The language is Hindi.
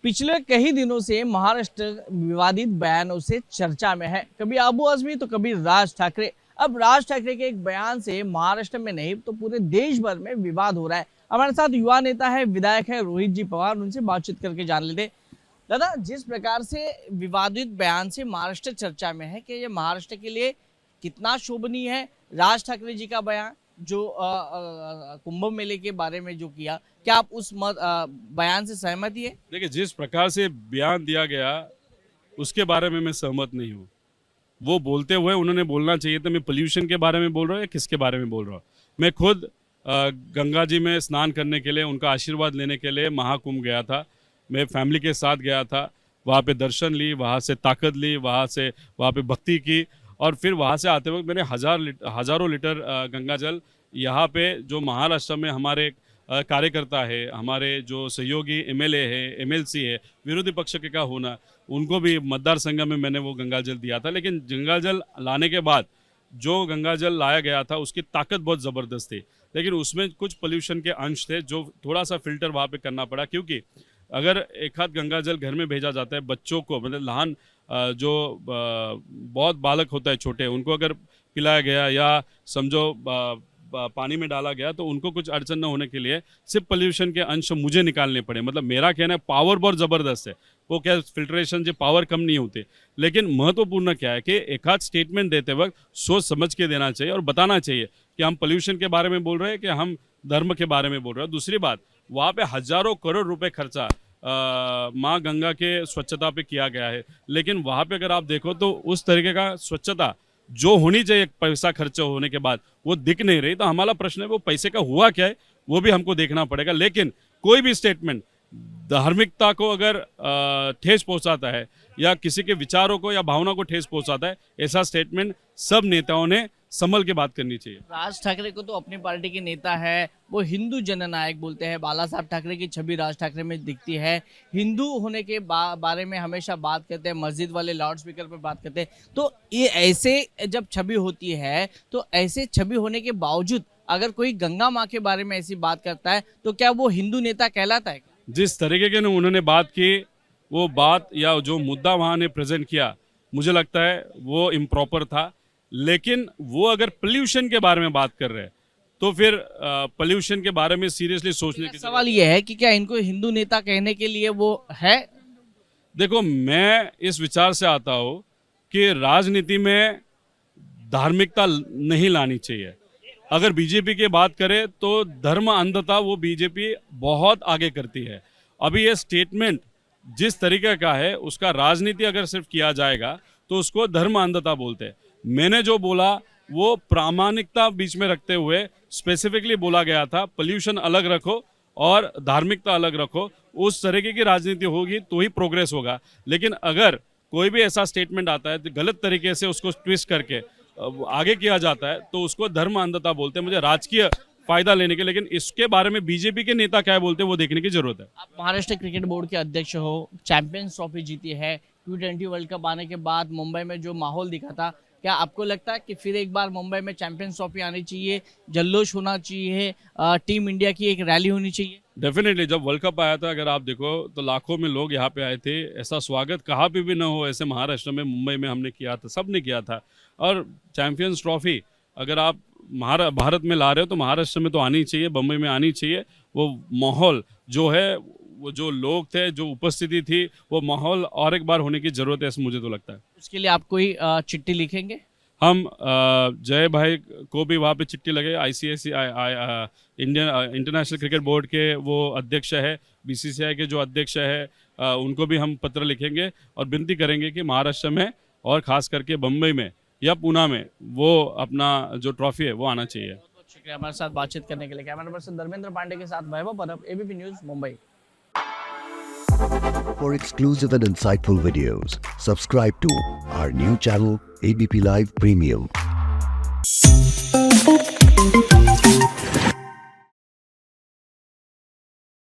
पिछले कई दिनों से महाराष्ट्र विवादित बयानों से चर्चा में है। कभी अबू आजमी तो कभी राज ठाकरे। अब राज ठाकरे के एक बयान से महाराष्ट्र में नहीं तो पूरे देश भर में विवाद हो रहा है। हमारे साथ युवा नेता है, विधायक है रोहित जी पवार, उनसे बातचीत करके जान लेते। दादा, जिस प्रकार से विवादित बयान से महाराष्ट्र चर्चा में है कि ये महाराष्ट्र के लिए कितना शोभनीय है, राज ठाकरे जी का बयान जो कुंभ मेले के बारे में जो किया, क्या आप उस बयान से सहमत ही है? देखिए, जिस प्रकार से बयान दिया गया उसके बारे में मैं सहमत नहीं हूँ। वो बोलते हुए उन्होंने बोलना चाहिए था मैं पोल्यूशन के बारे में बोल रहा हूँ या किसके बारे में बोल रहा हूँ। मैं खुद गंगा जी में स्नान करने के लिए, उनका आशीर्वाद लेने के लिए महाकुंभ गया था। मैं फैमिली के साथ गया था, वहाँ पे दर्शन ली, वहाँ से ताकत ली, वहाँ पे भक्ति की, और फिर वहाँ से आते वक्त मैंने हज़ारों लीटर गंगा जल यहाँ पे जो महाराष्ट्र में हमारे कार्यकर्ता है, हमारे जो सहयोगी एमएलए है, एमएलसी है, विरोधी पक्ष के का होना, उनको भी मतदार संघ में मैंने वो गंगा जल दिया था। लेकिन गंगा जल लाने के बाद जो गंगा जल लाया गया था उसकी ताकत बहुत ज़बरदस्त थी, लेकिन उसमें कुछ पोल्यूशन के अंश थे जो थोड़ा सा फिल्टर वहाँ पे करना पड़ा। क्योंकि अगर एक हाथ गंगा जल घर में भेजा जाता है बच्चों को, मतलब लहान जो बहुत बालक होता है छोटे, उनको अगर पिलाया गया या समझो पानी में डाला गया तो उनको कुछ अड़चन न होने के लिए सिर्फ पोल्यूशन के अंश मुझे निकालने पड़े। मतलब मेरा कहना है पावर बहुत ज़बरदस्त है, वो क्या फिल्ट्रेशन से पावर कम नहीं होती। लेकिन महत्वपूर्ण क्या है कि एक आध स्टेटमेंट देते वक्त सोच समझ के देना चाहिए और बताना चाहिए कि हम पोल्यूशन के बारे में बोल रहे हैं कि हम धर्म के बारे में बोल रहे हैं। दूसरी बात, वहाँ पे हज़ारों करोड़ रुपए खर्चा माँ गंगा के स्वच्छता पे किया गया है, लेकिन वहाँ पे अगर आप देखो तो उस तरीके का स्वच्छता जो होनी चाहिए पैसा खर्च होने के बाद वो दिख नहीं रही। तो हमारा प्रश्न है वो पैसे का हुआ क्या है, वो भी हमको देखना पड़ेगा। लेकिन कोई भी स्टेटमेंट धार्मिकता को अगर ठेस पहुंचाता है या किसी के विचारों को या भावना को ठेस पहुंचाता है, ऐसा स्टेटमेंट सब नेताओं ने संभल के बात करनी चाहिए। राज ठाकरे को तो अपनी पार्टी के नेता है, वो हिंदू जननायक बोलते हैं। बाला साहब ठाकरे की छवि राज ठाकरे में दिखती है। हिंदू होने के बारे में हमेशा बात करते हैं, मस्जिद वाले लाउड स्पीकर पर बात करते हैं। तो ये ऐसे जब छवि होती है तो ऐसे छवि होने के बावजूद अगर कोई गंगा माँ के बारे में ऐसी बात करता है तो क्या वो हिंदू नेता कहलाता है? जिस तरीके के उन्होंने बात की, वो बात या जो मुद्दा वहाँ ने प्रेजेंट किया, मुझे लगता है वो इम्प्रॉपर था। लेकिन वो अगर पोल्यूशन के बारे में बात कर रहे हैं तो फिर पोल्यूशन के बारे में सीरियसली सोचने की सवाल ये है कि क्या इनको हिंदू नेता कहने के लिए वो है? देखो, मैं इस विचार से आता हूँ कि राजनीति में धार्मिकता नहीं लानी चाहिए। अगर बीजेपी की बात करें तो धर्म अंधता वो बीजेपी बहुत आगे करती है। अभी ये स्टेटमेंट जिस तरीके का है उसका राजनीति अगर सिर्फ किया जाएगा तो उसको धर्म अंधता बोलते हैं। मैंने जो बोला वो प्रामाणिकता बीच में रखते हुए स्पेसिफिकली बोला गया था, पोल्यूशन अलग रखो और धार्मिकता अलग रखो। उस तरीके की राजनीति होगी तो ही प्रोग्रेस होगा। लेकिन अगर कोई भी ऐसा स्टेटमेंट आता है तो गलत तरीके से उसको ट्विस्ट करके आगे किया जाता है तो उसको धर्म अंधता बोलते हैं, मुझे राजकीय फायदा लेने के। लेकिन इसके बारे में बीजेपी के नेता क्या बोलते हैं वो देखने की जरूरत है। आप महाराष्ट्र क्रिकेट बोर्ड के अध्यक्ष हो, चैंपियंस ट्रॉफी जीती है, T20 वर्ल्ड कप आने के बाद मुंबई में जो माहौल दिखा था, क्या आपको लगता है कि फिर एक बार मुंबई में चैंपियंस ट्रॉफी आनी चाहिए, जल्लोश होना चाहिए, टीम इंडिया की एक रैली होनी चाहिए? डेफिनेटली, जब वर्ल्ड कप आया था अगर आप देखो तो लाखों में लोग यहाँ पे आए थे। ऐसा स्वागत कहाँ पे भी ना हो ऐसे महाराष्ट्र में, मुंबई में हमने किया था, सबने किया था। और चैंपियंस ट्रॉफी अगर आप भारत में ला रहे हो तो महाराष्ट्र में तो आनी चाहिए, मुंबई में आनी चाहिए। वो माहौल जो है, वो जो लोग थे, जो उपस्थिति थी, वो माहौल और एक बार होने की ज़रूरत है, ऐसा मुझे तो लगता है। उसके लिए आप कोई चिट्ठी लिखेंगे? हम जय भाई को भी वहाँ पे चिट्ठी लगे, ICICI Indian international cricket board के वो अध्यक्ष है, BCCI के जो अध्यक्ष है, उनको भी हम पत्र लिखेंगे और विनती करेंगे कि महाराष्ट्र में और ख़ास करके बम्बई में या पुणे में वो अपना जो ट्रॉफी है वो आना चाहिए। बहुत शुक्रिया हमारे साथ बातचीत करने के लिए। कैमरा पर्सन धर्मेंद्र पांडे के साथ वैभव परब, ABP news, Mumbai. For exclusive and insightful videos, subscribe to our new channel ABP Live Premium.